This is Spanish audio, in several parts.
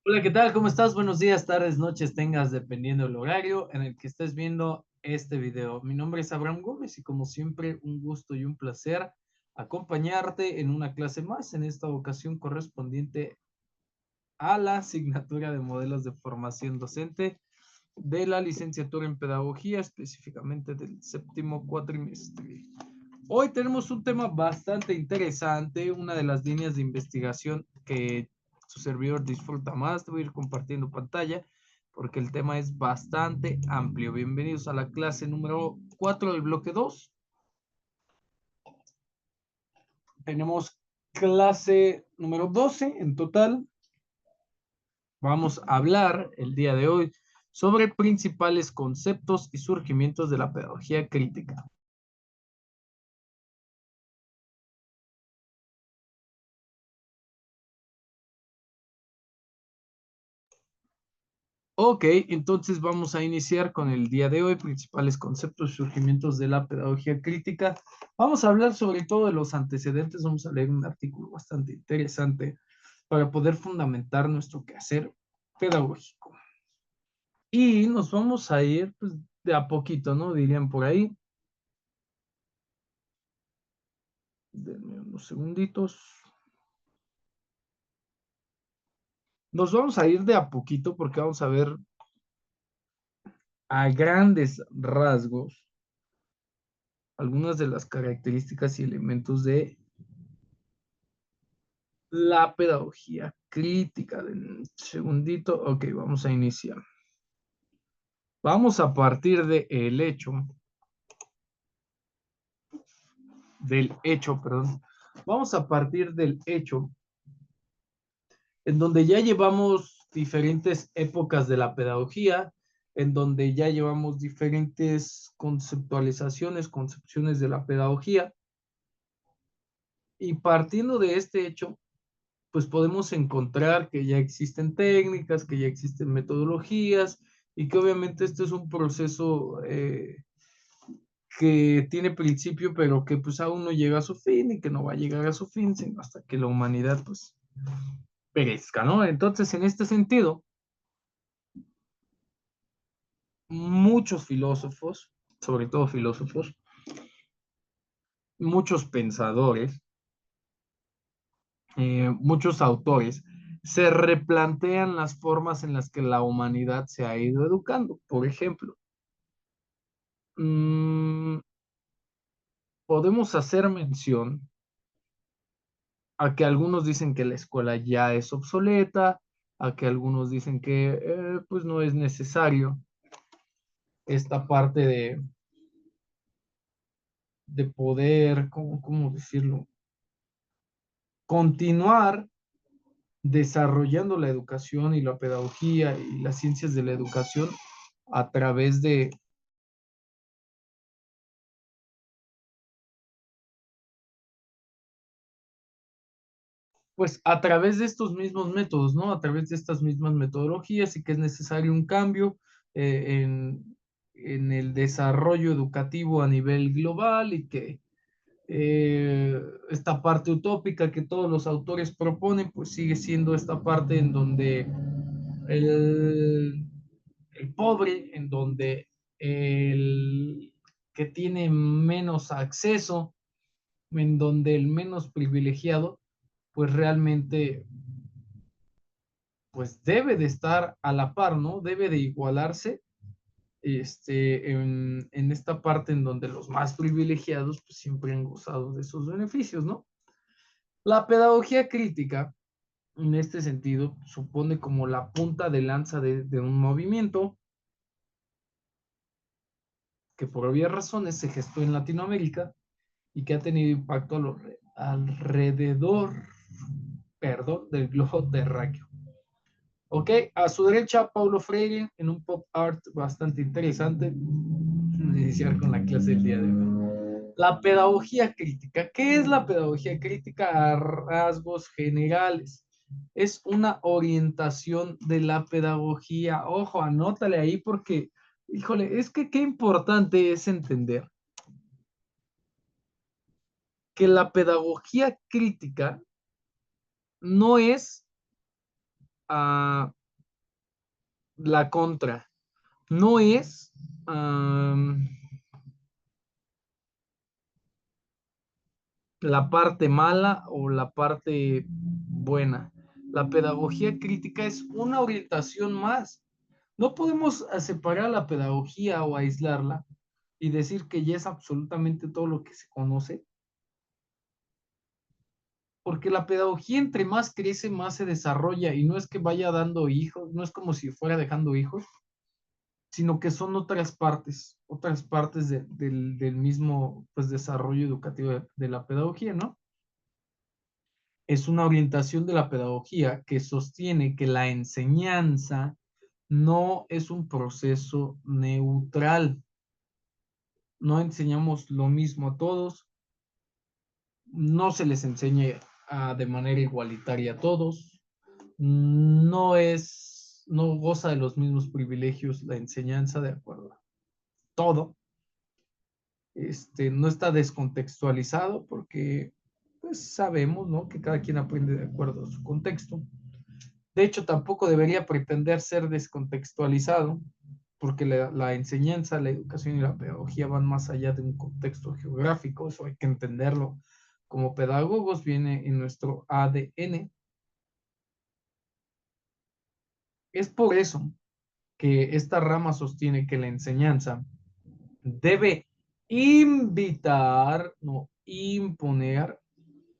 Hola, ¿qué tal? ¿Cómo estás? Buenos días, tardes, noches, tengas, dependiendo del horario en el que estés viendo este video. Mi nombre es Abraham Gómez y como siempre, un gusto y un placer acompañarte en una clase más, en esta ocasión correspondiente a la asignatura de modelos de formación docente de la licenciatura en pedagogía, específicamente del séptimo cuatrimestre. Hoy tenemos un tema bastante interesante, una de las líneas de investigación que su servidor disfruta más. Te voy a ir compartiendo pantalla porque el tema es bastante amplio. Bienvenidos a la clase número 4 del bloque 2. Tenemos clase número 12 en total. Vamos a hablar el día de hoy sobre principales conceptos y surgimientos de la pedagogía crítica. Ok, entonces vamos a iniciar con el día de hoy, principales conceptos y surgimientos de la pedagogía crítica. Vamos a hablar sobre todo de los antecedentes, vamos a leer un artículo bastante interesante para poder fundamentar nuestro quehacer pedagógico. Y nos vamos a ir pues, de a poquito, ¿no? Dirían por ahí. Denme unos segunditos. Nos vamos a ir de a poquito porque vamos a ver a grandes rasgos algunas de las características y elementos de la pedagogía crítica. Un segundito, ok, vamos a iniciar. Vamos a partir perdón. Vamos a partir del hecho en donde ya llevamos diferentes épocas de la pedagogía, en donde ya llevamos diferentes conceptualizaciones, concepciones de la pedagogía, y partiendo de este hecho, pues podemos encontrar que ya existen técnicas, que ya existen metodologías y que obviamente este es un proceso que tiene principio, pero que pues aún no llega a su fin y que no va a llegar a su fin sino hasta que la humanidad pues perezca, ¿no? Entonces, en este sentido, muchos filósofos, sobre todo filósofos, muchos pensadores, muchos autores, se replantean las formas en las que la humanidad se ha ido educando. Por ejemplo, mm, podemos hacer mención a que algunos dicen que la escuela ya es obsoleta, a que algunos dicen que pues no es necesario esta parte de poder, ¿cómo decirlo? Continuar desarrollando la educación y la pedagogía y las ciencias de la educación a través pues a través de estos mismos métodos, ¿no? A través de estas mismas metodologías y que es necesario un cambio en el desarrollo educativo a nivel global y que esta parte utópica que todos los autores proponen, pues sigue siendo esta parte en donde el, el pobre, en donde el que tiene menos acceso, en donde el menos privilegiado, pues realmente pues debe de estar a la par, ¿no? Debe de igualarse en esta parte en donde los más privilegiados pues siempre han gozado de esos beneficios, ¿no? La pedagogía crítica, en este sentido, supone como la punta de lanza de un movimiento que por obvias razones se gestó en Latinoamérica y que ha tenido impacto alrededor, perdón, del globo terráqueo. Ok, a su derecha, Paulo Freire, en un pop art bastante interesante. Vamos a iniciar con la clase del día de hoy. La pedagogía crítica. ¿Qué es la pedagogía crítica a rasgos generales? Es una orientación de la pedagogía. Ojo, anótale ahí porque, híjole, es que qué importante es entender que la pedagogía crítica no es la contra. No es la parte mala o la parte buena. La pedagogía crítica es una orientación más. No podemos separar la pedagogía o aislarla y decir que ya es absolutamente todo lo que se conoce, porque la pedagogía entre más crece, más se desarrolla y no es que vaya dando hijos, no es como si fuera dejando hijos, sino que son otras partes del mismo pues, desarrollo educativo de la pedagogía, ¿no? Es una orientación de la pedagogía que sostiene que la enseñanza no es un proceso neutral. No enseñamos lo mismo a todos, no se les enseña de manera igualitaria a todos, no goza de los mismos privilegios la enseñanza de acuerdo a todo. No está descontextualizado porque pues sabemos, ¿no? Que cada quien aprende de acuerdo a su contexto. De hecho, tampoco debería pretender ser descontextualizado, porque la enseñanza, la educación y la pedagogía van más allá de un contexto geográfico, eso hay que entenderlo. Como pedagogos viene en nuestro ADN. Es por eso que esta rama sostiene que la enseñanza debe invitar, no imponer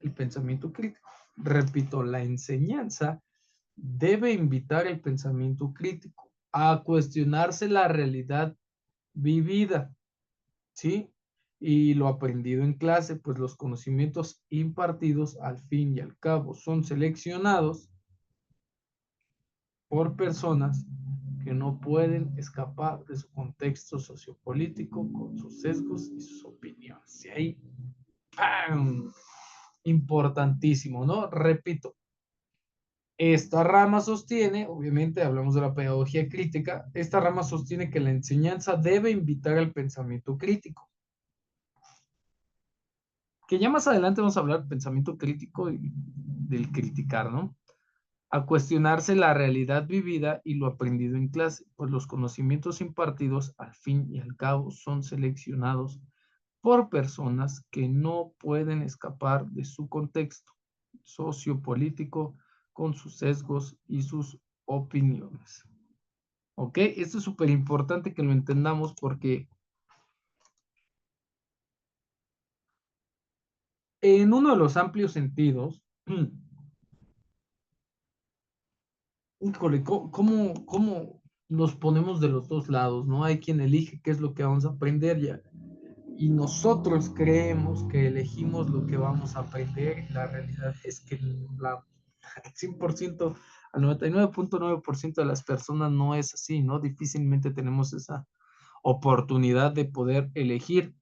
el pensamiento crítico. Repito, la enseñanza debe invitar el pensamiento crítico a cuestionarse la realidad vivida, ¿sí? Y lo aprendido en clase, pues los conocimientos impartidos al fin y al cabo son seleccionados por personas que no pueden escapar de su contexto sociopolítico con sus sesgos y sus opiniones. Y ahí, ¡pam! Importantísimo, ¿no? Repito, esta rama sostiene, obviamente hablamos de la pedagogía crítica, esta rama sostiene que la enseñanza debe invitar al pensamiento crítico. Que ya más adelante vamos a hablar del pensamiento crítico y del criticar, ¿no? A cuestionarse la realidad vivida y lo aprendido en clase, pues los conocimientos impartidos al fin y al cabo son seleccionados por personas que no pueden escapar de su contexto sociopolítico con sus sesgos y sus opiniones. ¿Ok? Esto es súper importante que lo entendamos porque en uno de los amplios sentidos, híjole, ¿cómo nos ponemos de los dos lados, ¿no? Hay quien elige qué es lo que vamos a aprender ya. Y nosotros creemos que elegimos lo que vamos a aprender. La realidad es que la 100%, al 99.9% de las personas no es así, ¿no? Difícilmente tenemos esa oportunidad de poder elegir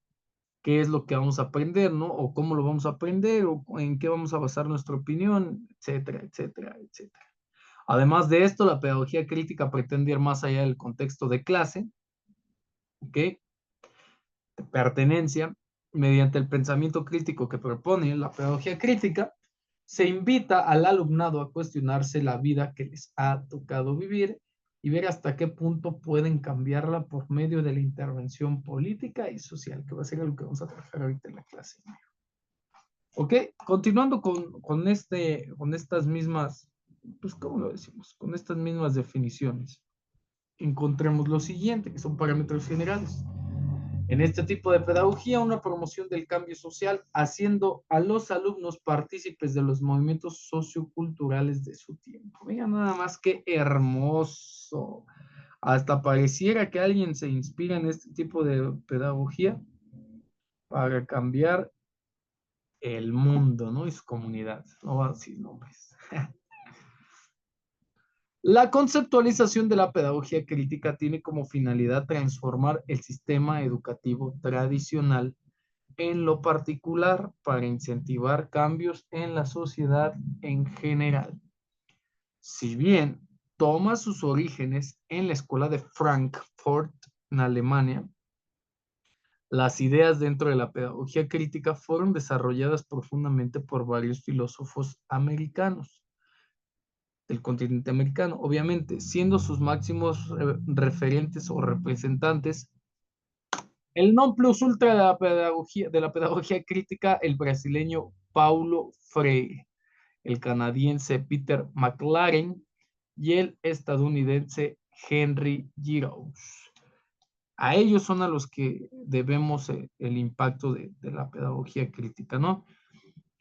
qué es lo que vamos a aprender, ¿no? O cómo lo vamos a aprender, o en qué vamos a basar nuestra opinión, etcétera, etcétera, etcétera. Además de esto, la pedagogía crítica pretende ir más allá del contexto de clase, ¿ok? De pertenencia, mediante el pensamiento crítico que propone la pedagogía crítica, se invita al alumnado a cuestionarse la vida que les ha tocado vivir y ver hasta qué punto pueden cambiarla por medio de la intervención política y social, que va a ser lo que vamos a trabajar ahorita en la clase. Ok, continuando con estas mismas, pues, ¿cómo lo decimos? Con estas mismas definiciones. Encontremos lo siguiente, que son parámetros generales. En este tipo de pedagogía, una promoción del cambio social, haciendo a los alumnos partícipes de los movimientos socioculturales de su tiempo. Vean nada más qué hermoso. Hasta pareciera que alguien se inspira en este tipo de pedagogía para cambiar el mundo, ¿no? Y su comunidad. No va a decir nombres. La conceptualización de la pedagogía crítica tiene como finalidad transformar el sistema educativo tradicional en lo particular para incentivar cambios en la sociedad en general. Si bien toma sus orígenes en la escuela de Frankfurt, en Alemania, las ideas dentro de la pedagogía crítica fueron desarrolladas profundamente por varios filósofos americanos. del continente americano, obviamente, siendo sus máximos referentes o representantes el non plus ultra de la pedagogía crítica, el brasileño Paulo Freire, el canadiense Peter McLaren y el estadounidense Henry Giroux. A ellos son a los que debemos el impacto de la pedagogía crítica, ¿no?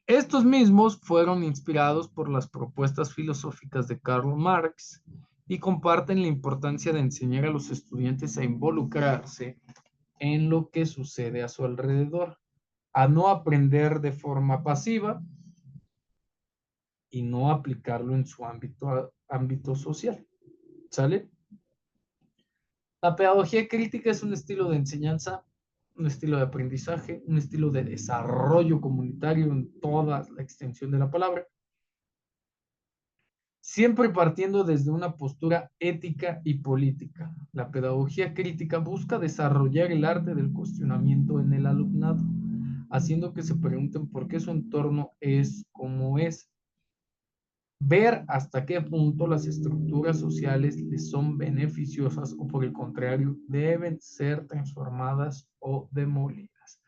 Estos mismos fueron inspirados por las propuestas filosóficas de Karl Marx y comparten la importancia de enseñar a los estudiantes a involucrarse en lo que sucede a su alrededor, a no aprender de forma pasiva y no aplicarlo en su ámbito social. ¿Sale? La pedagogía crítica es un estilo de enseñanza, un estilo de aprendizaje, un estilo de desarrollo comunitario en toda la extensión de la palabra, siempre partiendo desde una postura ética y política. La pedagogía crítica busca desarrollar el arte del cuestionamiento en el alumnado, haciendo que se pregunten por qué su entorno es como es. Ver hasta qué punto las estructuras sociales les son beneficiosas o por el contrario deben ser transformadas o demolidas.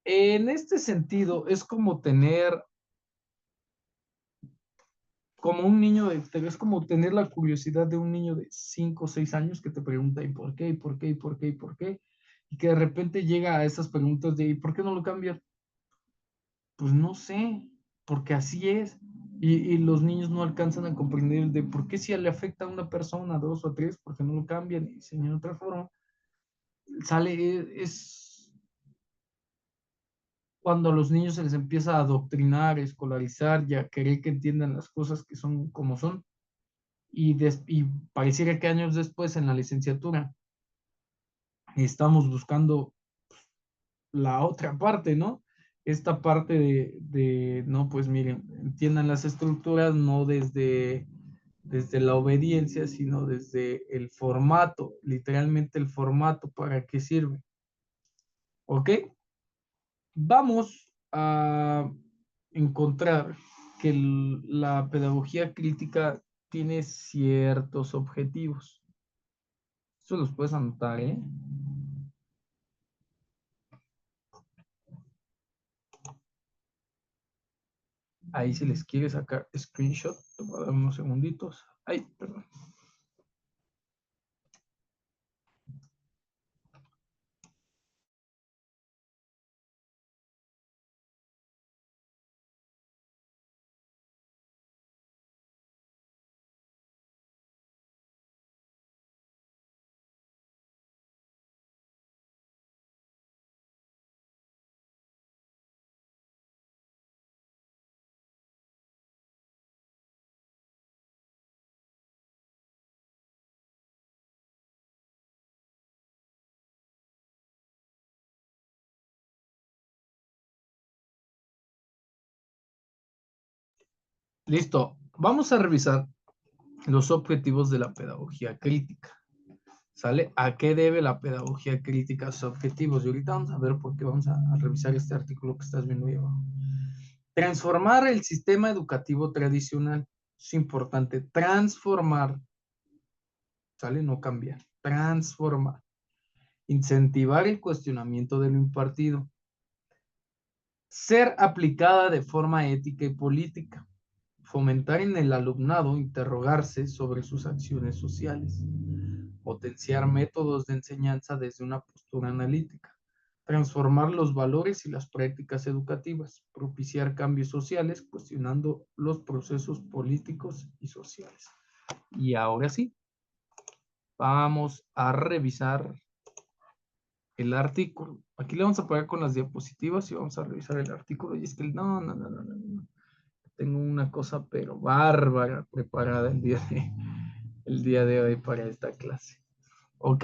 En este sentido, es como tener, como un niño, es como tener la curiosidad de un niño de 5 o 6 años que te pregunta, ¿y por qué? ¿Y por qué? ¿Y por qué? ¿Y por qué? Y que de repente llega a esas preguntas de, ¿y por qué no lo cambias? Pues no sé, porque así es. Y los niños no alcanzan a comprender de por qué si le afecta a una persona, dos o tres, porque no lo cambian y diseñan de otra forma. Sale, es cuando a los niños se les empieza a adoctrinar, escolarizar y a querer que entiendan las cosas que son como son. Y pareciera que años después en la licenciatura estamos buscando la otra parte, ¿no? Esta parte no, pues miren, entiendan las estructuras no desde la obediencia, sino desde el formato, literalmente el formato, ¿para qué sirve? ¿Ok? Vamos a encontrar que la pedagogía crítica tiene ciertos objetivos. Eso los puedes anotar, ¿eh? Ahí si les quiere sacar screenshot, te voy a dar unos segunditos. Ay, perdón. Listo. Vamos a revisar los objetivos de la pedagogía crítica. ¿Sale? ¿A qué debe la pedagogía crítica sus objetivos? Y ahorita vamos a ver por qué vamos a revisar este artículo que estás viendo ahí abajo. Transformar el sistema educativo tradicional. Es importante. Transformar. ¿Sale? No cambiar. Transformar. Incentivar el cuestionamiento de lo impartido. Ser aplicada de forma ética y política. Fomentar en el alumnado interrogarse sobre sus acciones sociales. Potenciar métodos de enseñanza desde una postura analítica. Transformar los valores y las prácticas educativas. Propiciar cambios sociales cuestionando los procesos políticos y sociales. Y ahora sí, vamos a revisar el artículo. Aquí le vamos a pegar con las diapositivas y vamos a revisar el artículo. Y es que no. Tengo una cosa pero bárbara preparada el día de hoy para esta clase. Ok,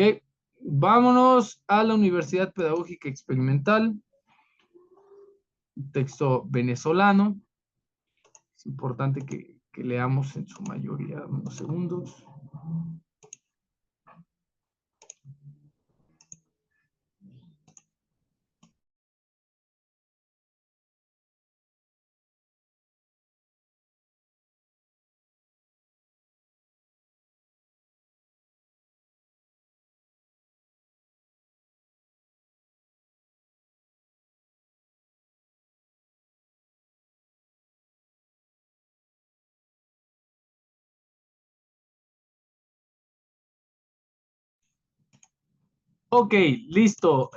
vámonos a la Universidad Pedagógica Experimental, texto venezolano. Es importante que leamos en su mayoría unos segundos. Ok, listo.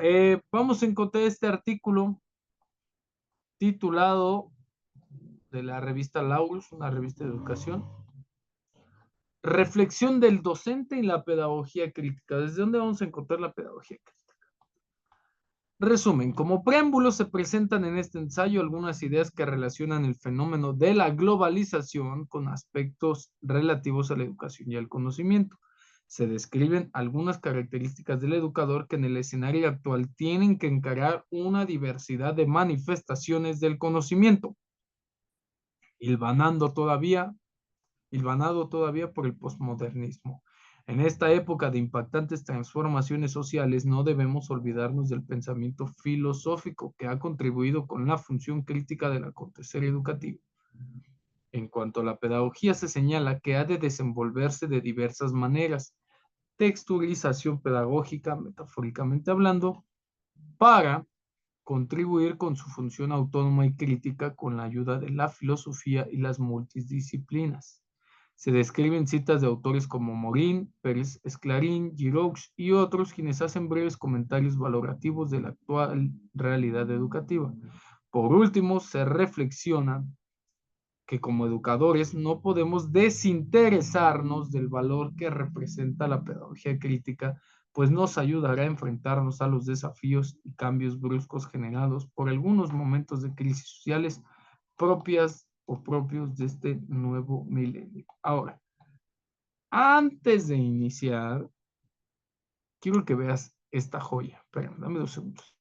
Vamos a encontrar este artículo titulado de la revista Laurus, una revista de educación. Reflexión del docente y la pedagogía crítica. ¿Desde dónde vamos a encontrar la pedagogía crítica? Resumen, como preámbulo se presentan en este ensayo algunas ideas que relacionan el fenómeno de la globalización con aspectos relativos a la educación y al conocimiento. Se describen algunas características del educador que en el escenario actual tienen que encarar una diversidad de manifestaciones del conocimiento, hilvanando todavía hilvanado todavía por el posmodernismo. En esta época de impactantes transformaciones sociales, no debemos olvidarnos del pensamiento filosófico que ha contribuido con la función crítica del acontecer educativo. En cuanto a la pedagogía, se señala que ha de desenvolverse de diversas maneras. Textualización pedagógica, metafóricamente hablando, para contribuir con su función autónoma y crítica con la ayuda de la filosofía y las multidisciplinas. Se describen citas de autores como Morín, Pérez Esclarín, Giroux y otros quienes hacen breves comentarios valorativos de la actual realidad educativa. Por último, se reflexiona que como educadores no podemos desinteresarnos del valor que representa la pedagogía crítica, pues nos ayudará a enfrentarnos a los desafíos y cambios bruscos generados por algunos momentos de crisis sociales propias o propios de este nuevo milenio. Ahora, antes de iniciar, quiero que veas esta joya. Espérame, dame 2 segundos.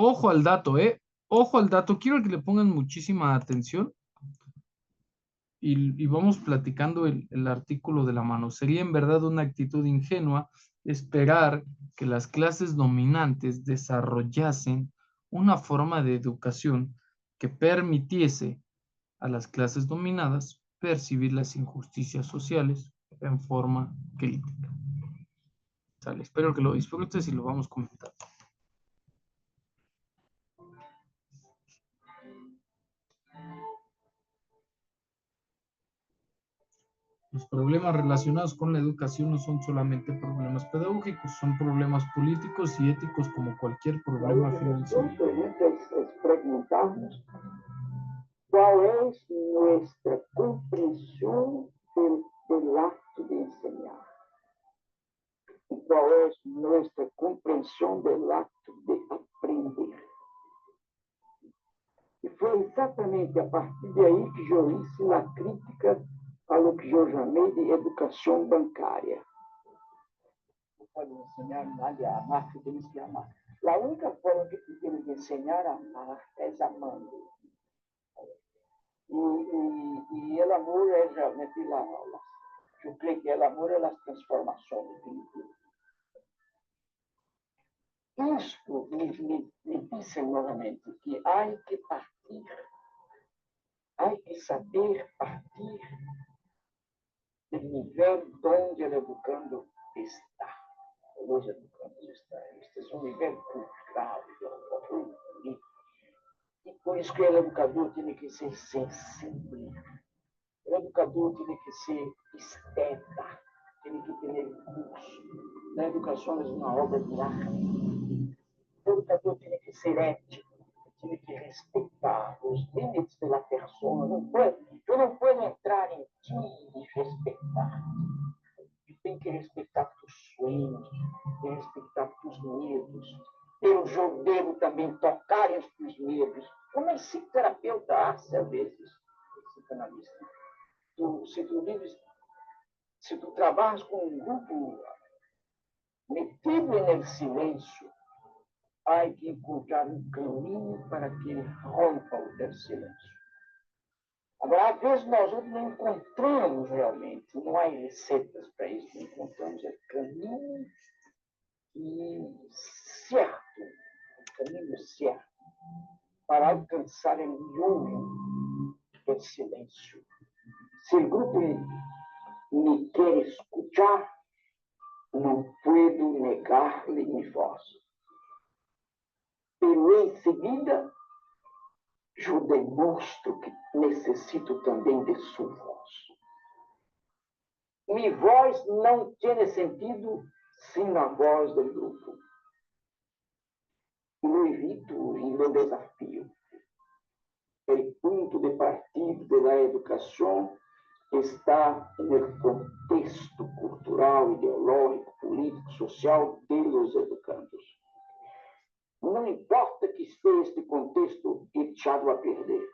Ojo al dato, ¿eh? Ojo al dato. Quiero que le pongan muchísima atención y vamos platicando el artículo de la mano. Sería en verdad una actitud ingenua esperar que las clases dominantes desarrollasen una forma de educación que permitiese a las clases dominadas percibir las injusticias sociales en forma crítica. Sale, espero que lo disfrutes y lo vamos comentando. Los problemas relacionados con la educación no son solamente problemas pedagógicos, son problemas políticos y éticos como cualquier problema financiero. Es preguntarnos cuál es nuestra comprensión del acto de enseñar y cuál es nuestra comprensión del acto de aprender. E foi exatamente a partir daí que eu hice a crítica a lo que eu chamei de educação bancária. Não pode ensinar nadie a amar, temos que amar. A única forma que temos de ensinar a amar é amando. E o amor é realmente eu creio que o amor é a transformação definitiva. Isto me disse novamente que há que partir, há que saber partir do nível onde o educando está. Os educandos esse nível cultural, bonito. E por isso que o educador tem que ser sensível. O educador tem que ser esteta, tem que ter curso. A educação é uma obra de arte. O educador tem que ser ético, tem que respeitar os limites da pessoa. Eu não posso entrar em ti e respeitar. Tem que respeitar tus sonhos, tem que respeitar tus medos. Eu devo também tocar os teus medos. Como é psicoterapeuta, às vezes, psicanalista. Se tu trabalhas com um grupo metido no silêncio, há que encontrar um caminho para que ele rompa o silêncio. Agora, às vezes, nós não encontramos realmente, não há receitas para isso, não encontramos o caminho certo, o caminho certo, para alcançar o miolo do silêncio. Se o grupo me quer escutar, não puedo negar-lhe mi voz. Pero em seguida, eu demonstro que necessito também de sua voz. Minha voz não tem sentido sem a voz do grupo. Lo evito e lo desafio. O ponto de partida da educação está no contexto cultural, ideológico, político, social dos educandos. Não importa que esteja este contexto echado a perder.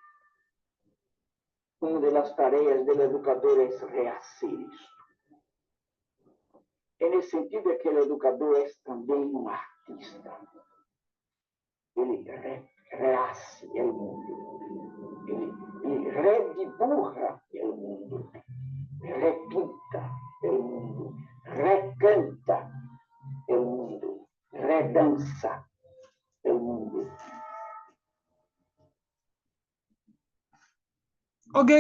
Uma das tarefas do educador é rehacer isto. E nesse sentido é que o educador é também um artista. Ele rehace o mundo. Ele redibuja o mundo. Repinta o mundo. Recanta o mundo. Redança o mundo. Ok,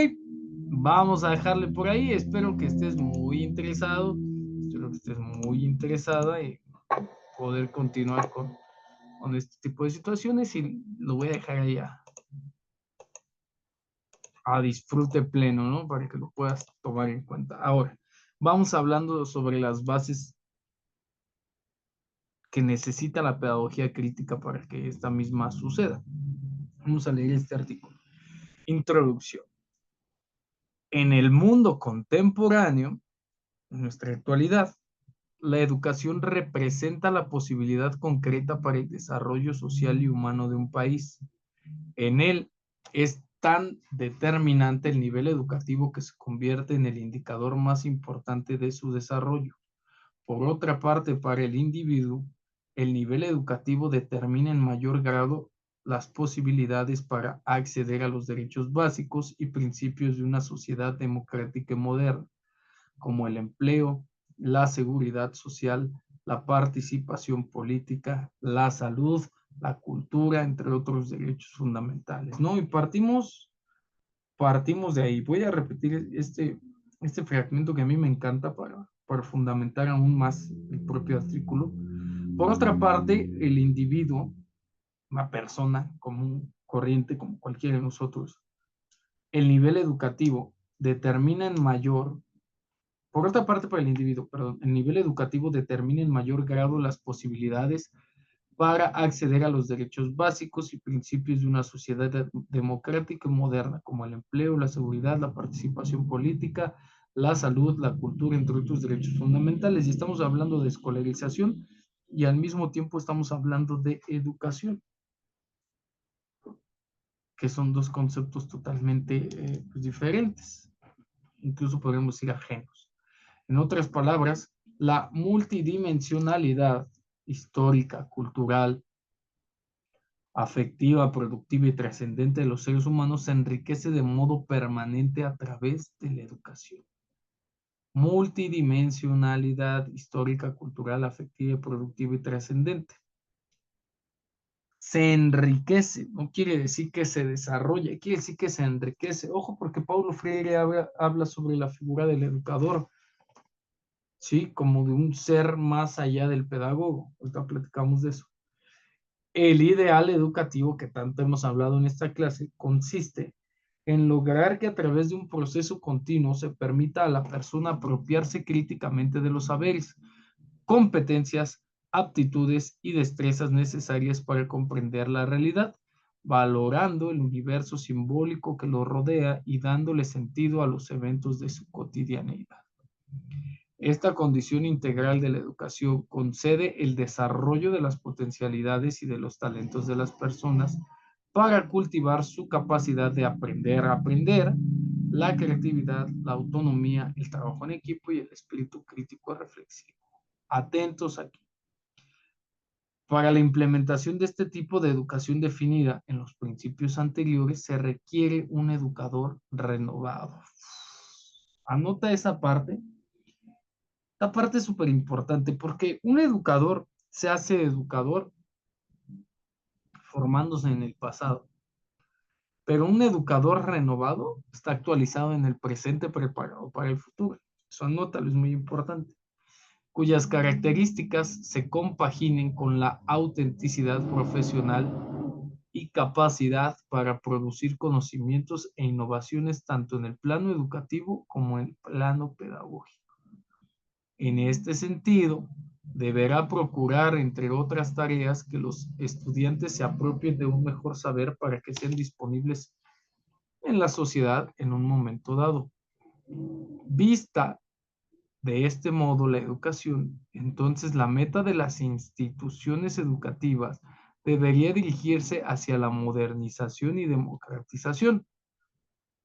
vamos a dejarle por ahí. Espero que estés muy interesado. Espero que estés muy interesada y poder continuar con este tipo de situaciones, y lo voy a dejar ahí a disfrute pleno, ¿no? Para que lo puedas tomar en cuenta. Ahora, vamos hablando sobre las bases que necesita la pedagogía crítica para que esta misma suceda. Vamos a leer este artículo. Introducción. En el mundo contemporáneo, en nuestra actualidad, la educación representa la posibilidad concreta para el desarrollo social y humano de un país. En él es tan determinante el nivel educativo que se convierte en el indicador más importante de su desarrollo. Por otra parte, para el individuo, el nivel educativo determina en mayor grado las posibilidades para acceder a los derechos básicos y principios de una sociedad democrática y moderna, como el empleo, la seguridad social, la participación política, la salud, la cultura, entre otros derechos fundamentales, ¿no? Y partimos de ahí. Voy a repetir este fragmento que a mí me encanta para fundamentar aún más el propio artículo. Por otra parte, el individuo, una persona común, corriente, como cualquiera de nosotros, el nivel educativo determina en mayor, por otra parte para el individuo, perdón, el nivel educativo determina en mayor grado las posibilidades para acceder a los derechos básicos y principios de una sociedad democrática y moderna, como el empleo, la seguridad, la participación política, la salud, la cultura, entre otros derechos fundamentales. Y estamos hablando de escolarización y al mismo tiempo estamos hablando de educación, que son dos conceptos totalmente diferentes, incluso podemos decir ajenos. En otras palabras, la multidimensionalidad histórica, cultural, afectiva, productiva y trascendente de los seres humanos se enriquece de modo permanente a través de la educación. Multidimensionalidad histórica, cultural, afectiva, productiva y trascendente. Se enriquece, no quiere decir que se desarrolle, quiere decir que se enriquece. Ojo, porque Paulo Freire habla sobre la figura del educador, ¿sí? Como de un ser más allá del pedagogo. Ahorita platicamos de eso. El ideal educativo que tanto hemos hablado en esta clase consiste en lograr que a través de un proceso continuo se permita a la persona apropiarse críticamente de los saberes, competencias, aptitudes y destrezas necesarias para comprender la realidad, valorando el universo simbólico que lo rodea y dándole sentido a los eventos de su cotidianeidad. Esta condición integral de la educación concede el desarrollo de las potencialidades y de los talentos de las personas para cultivar su capacidad de aprender a aprender, la creatividad, la autonomía, el trabajo en equipo y el espíritu crítico reflexivo. Atentos aquí. Para la implementación de este tipo de educación definida en los principios anteriores se requiere un educador renovado. Anota esa parte. La parte es súper importante porque un educador se hace educador formándose en el pasado, pero un educador renovado está actualizado en el presente preparado para el futuro. Eso anótalo, es muy importante. Cuyas características se compaginen con la autenticidad profesional y capacidad para producir conocimientos e innovaciones tanto en el plano educativo como en el plano pedagógico. En este sentido, deberá procurar, entre otras tareas, que los estudiantes se apropien de un mejor saber para que sean disponibles en la sociedad en un momento dado. Vista de este modo la educación, entonces la meta de las instituciones educativas debería dirigirse hacia la modernización y democratización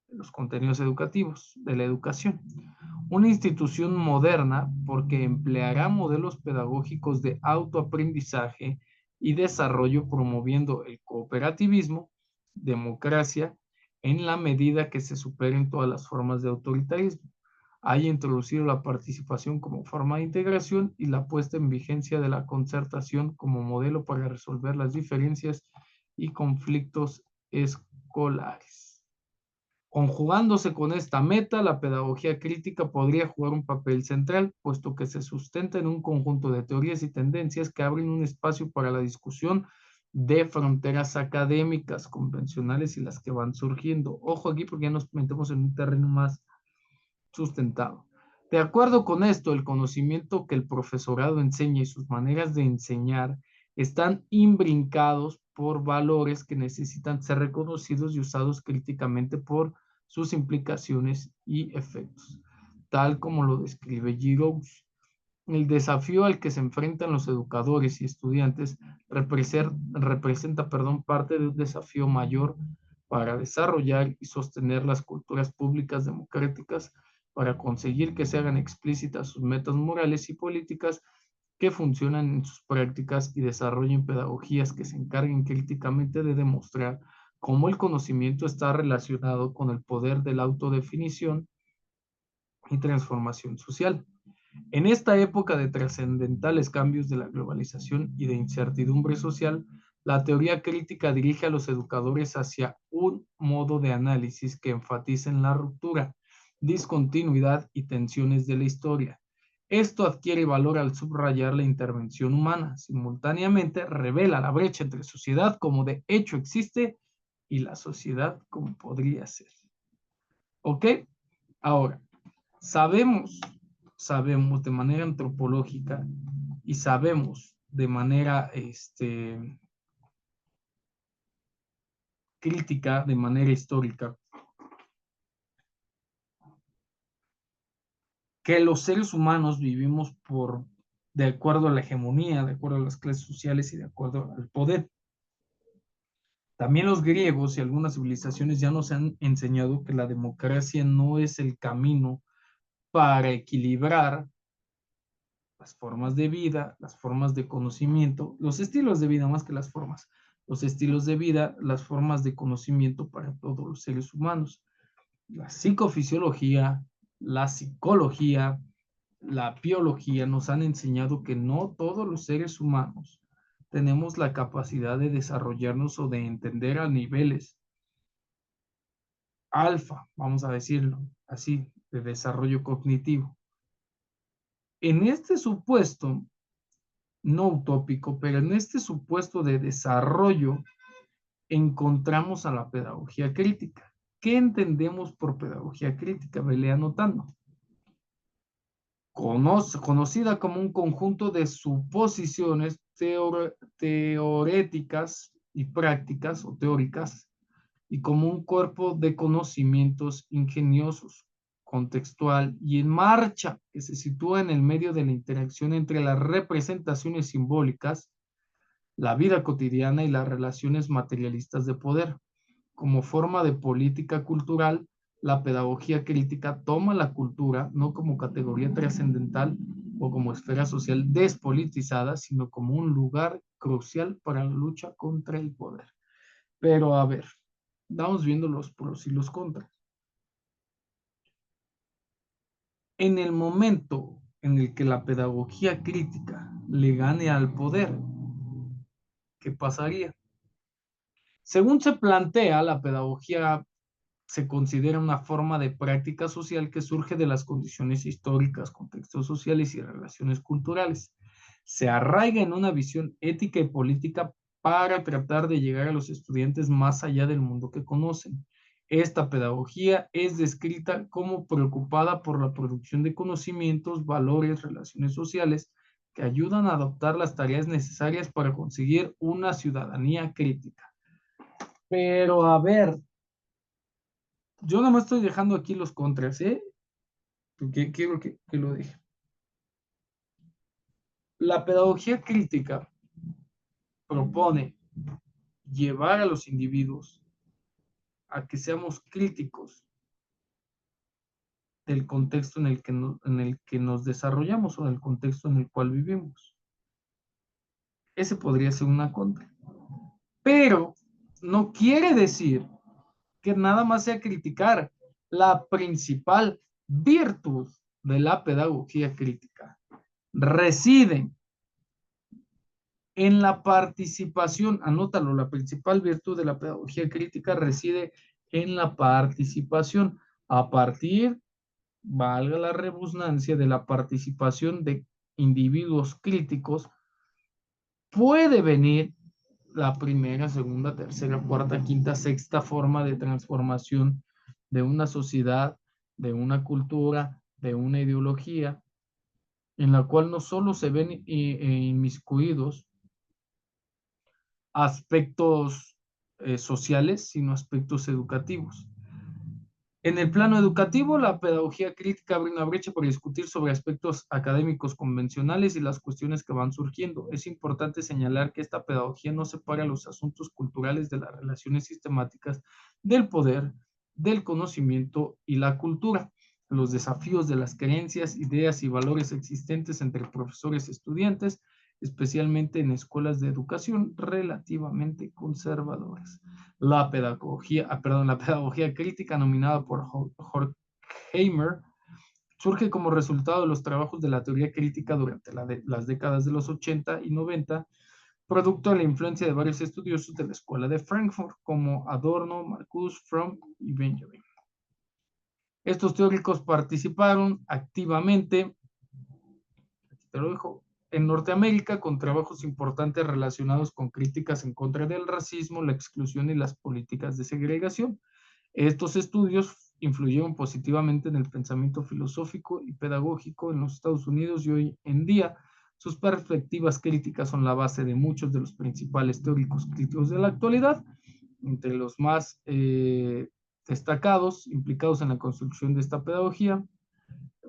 de los contenidos educativos, de la educación. Una institución moderna porque empleará modelos pedagógicos de autoaprendizaje y desarrollo promoviendo el cooperativismo, democracia, en la medida que se superen todas las formas de autoritarismo. Haya introducido la participación como forma de integración y la puesta en vigencia de la concertación como modelo para resolver las diferencias y conflictos escolares. Conjugándose con esta meta, la pedagogía crítica podría jugar un papel central, puesto que se sustenta en un conjunto de teorías y tendencias que abren un espacio para la discusión de fronteras académicas convencionales y las que van surgiendo. Ojo aquí porque ya nos metemos en un terreno más sustentado. De acuerdo con esto, el conocimiento que el profesorado enseña y sus maneras de enseñar están imbrincados por valores que necesitan ser reconocidos y usados críticamente por sus implicaciones y efectos, tal como lo describe Giroux. El desafío al que se enfrentan los educadores y estudiantes representa parte de un desafío mayor para desarrollar y sostener las culturas públicas democráticas, para conseguir que se hagan explícitas sus metas morales y políticas que funcionan en sus prácticas y desarrollen pedagogías que se encarguen críticamente de demostrar cómo el conocimiento está relacionado con el poder de la autodefinición y transformación social. En esta época de trascendentales cambios de la globalización y de incertidumbre social, la teoría crítica dirige a los educadores hacia un modo de análisis que enfatiza en la ruptura, discontinuidad y tensiones de la historia. Esto adquiere valor al subrayar la intervención humana. Simultáneamente revela la brecha entre sociedad como de hecho existe y la sociedad como podría ser. ¿Ok? Ahora, sabemos de manera antropológica y sabemos de manera crítica, de manera histórica, que los seres humanos vivimos de acuerdo a la hegemonía, de acuerdo a las clases sociales y de acuerdo al poder. También los griegos y algunas civilizaciones ya nos han enseñado que la democracia no es el camino para equilibrar las formas de vida, las formas de conocimiento, los estilos de vida más que las formas, los estilos de vida, las formas de conocimiento para todos los seres humanos. La psicofisiología, la psicología, la biología nos han enseñado que no todos los seres humanos tenemos la capacidad de desarrollarnos o de entender a niveles alfa, vamos a decirlo así, de desarrollo cognitivo. En este supuesto, no utópico, pero en este supuesto de desarrollo, encontramos a la pedagogía crítica. ¿Qué entendemos por pedagogía crítica? Vele anotando. Conocida como un conjunto de suposiciones teoréticas y prácticas o teóricas, y como un cuerpo de conocimientos ingeniosos, contextual y en marcha, que se sitúa en el medio de la interacción entre las representaciones simbólicas, la vida cotidiana y las relaciones materialistas de poder. Como forma de política cultural, la pedagogía crítica toma la cultura no como categoría trascendental o como esfera social despolitizada, sino como un lugar crucial para la lucha contra el poder. Pero a ver, vamos viendo los pros y los contras. En el momento en el que la pedagogía crítica le gane al poder, ¿qué pasaría? Según se plantea, la pedagogía se considera una forma de práctica social que surge de las condiciones históricas, contextos sociales y relaciones culturales. Se arraiga en una visión ética y política para tratar de llegar a los estudiantes más allá del mundo que conocen. Esta pedagogía es descrita como preocupada por la producción de conocimientos, valores, relaciones sociales que ayudan a adoptar las tareas necesarias para conseguir una ciudadanía crítica. Pero a ver, yo nada más estoy dejando aquí los contras, ¿eh? Porque quiero que lo deje. La pedagogía crítica propone llevar a los individuos a que seamos críticos del contexto en el que nos desarrollamos o del contexto en el cual vivimos. Ese podría ser una contra. Pero no quiere decir que nada más sea criticar. La principal virtud de la pedagogía crítica reside en la participación. Anótalo, la principal virtud de la pedagogía crítica reside en la participación. A partir, valga la redundancia, de la participación de individuos críticos, puede venir la primera, segunda, tercera, cuarta, quinta, sexta forma de transformación de una sociedad, de una cultura, de una ideología, en la cual no solo se ven inmiscuidos aspectos sociales, sino aspectos educativos. En el plano educativo, la pedagogía crítica abre una brecha para discutir sobre aspectos académicos convencionales y las cuestiones que van surgiendo. Es importante señalar que esta pedagogía no separa los asuntos culturales de las relaciones sistemáticas del poder, del conocimiento y la cultura, los desafíos de las creencias, ideas y valores existentes entre profesores y estudiantes, especialmente en escuelas de educación relativamente conservadoras. La pedagogía crítica nominada por Horkheimer surge como resultado de los trabajos de la teoría crítica durante las décadas de los 80 y 90, producto de la influencia de varios estudiosos de la escuela de Frankfurt, como Adorno, Marcuse, Fromm y Benjamin. Estos teóricos participaron activamente, aquí te lo dejo, en Norteamérica con trabajos importantes relacionados con críticas en contra del racismo, la exclusión y las políticas de segregación. Estos estudios influyeron positivamente en el pensamiento filosófico y pedagógico en los Estados Unidos y hoy en día sus perspectivas críticas son la base de muchos de los principales teóricos críticos de la actualidad, entre los más destacados implicados en la construcción de esta pedagogía,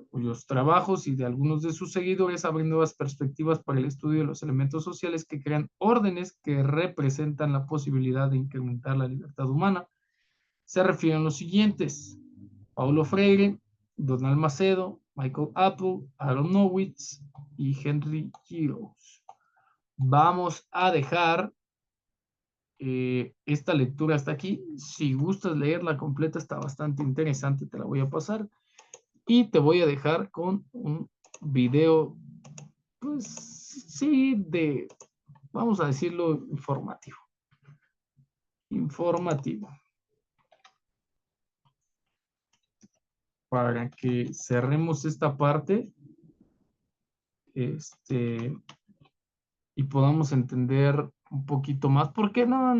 cuyos trabajos y de algunos de sus seguidores abren nuevas perspectivas para el estudio de los elementos sociales que crean órdenes que representan la posibilidad de incrementar la libertad humana. Se refieren a los siguientes: Paulo Freire, Donald Macedo, Michael Apple, Aaron Nowitz y Henry Giroux. Vamos a dejar esta lectura hasta aquí. Si gustas leerla completa, está bastante interesante, te la voy a pasar. Y te voy a dejar con un video, pues sí, vamos a decirlo, informativo. Informativo. Para que cerremos esta parte y podamos entender un poquito más. Porque no.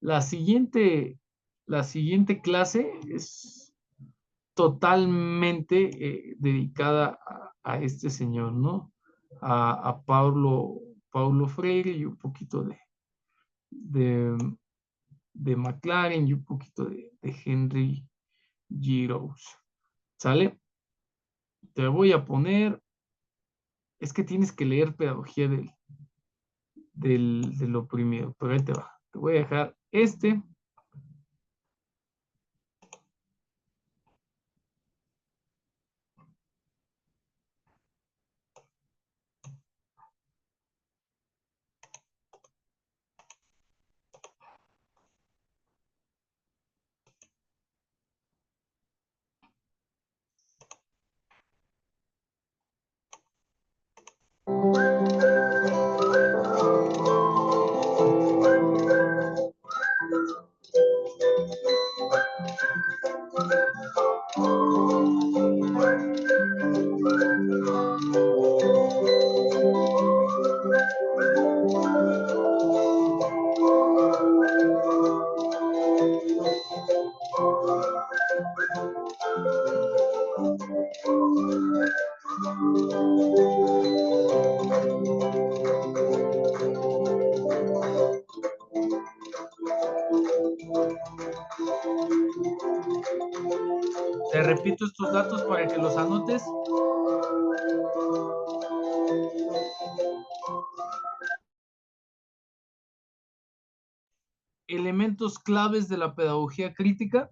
La siguiente clase es totalmente dedicada a este señor, ¿no? A Paulo Freire y un poquito de, de McLaren y un poquito de Henry Giroux. ¿Sale? Te voy a poner, es que tienes que leer Pedagogía del oprimido, pero ahí te va. Te voy a dejar este. Te repito estos datos para que los anotes. Elementos claves de la pedagogía crítica: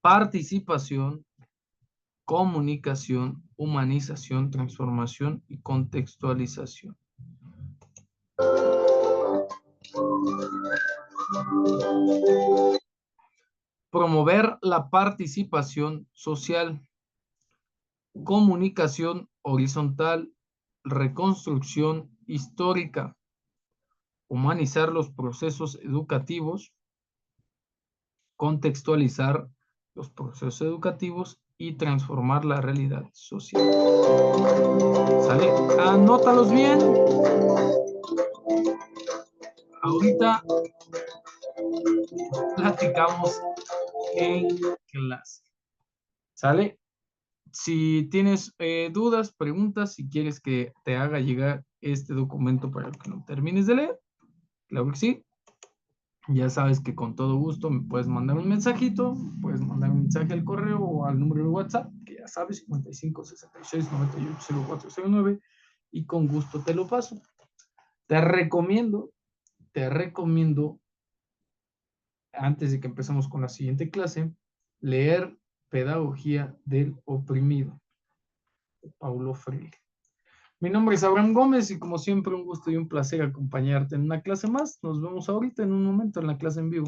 participación, comunicación, humanización, transformación y contextualización. Promover la participación social, comunicación horizontal, reconstrucción histórica, humanizar los procesos educativos, contextualizar los procesos educativos y transformar la realidad social. ¿Sale? Anótalos bien. Ahorita platicamos en clase. ¿Sale? Si tienes dudas, preguntas, si quieres que te haga llegar este documento para que lo termines de leer, claro que sí. Ya sabes que con todo gusto me puedes mandar un mensajito, puedes mandar un mensaje al correo o al número de WhatsApp, que ya sabes, 55 66 98 0409, y con gusto te lo paso. Te recomiendo, antes de que empecemos con la siguiente clase, leer Pedagogía del Oprimido, de Paulo Freire. Mi nombre es Abraham Gómez y como siempre un gusto y un placer acompañarte en una clase más. Nos vemos ahorita en un momento en la clase en vivo.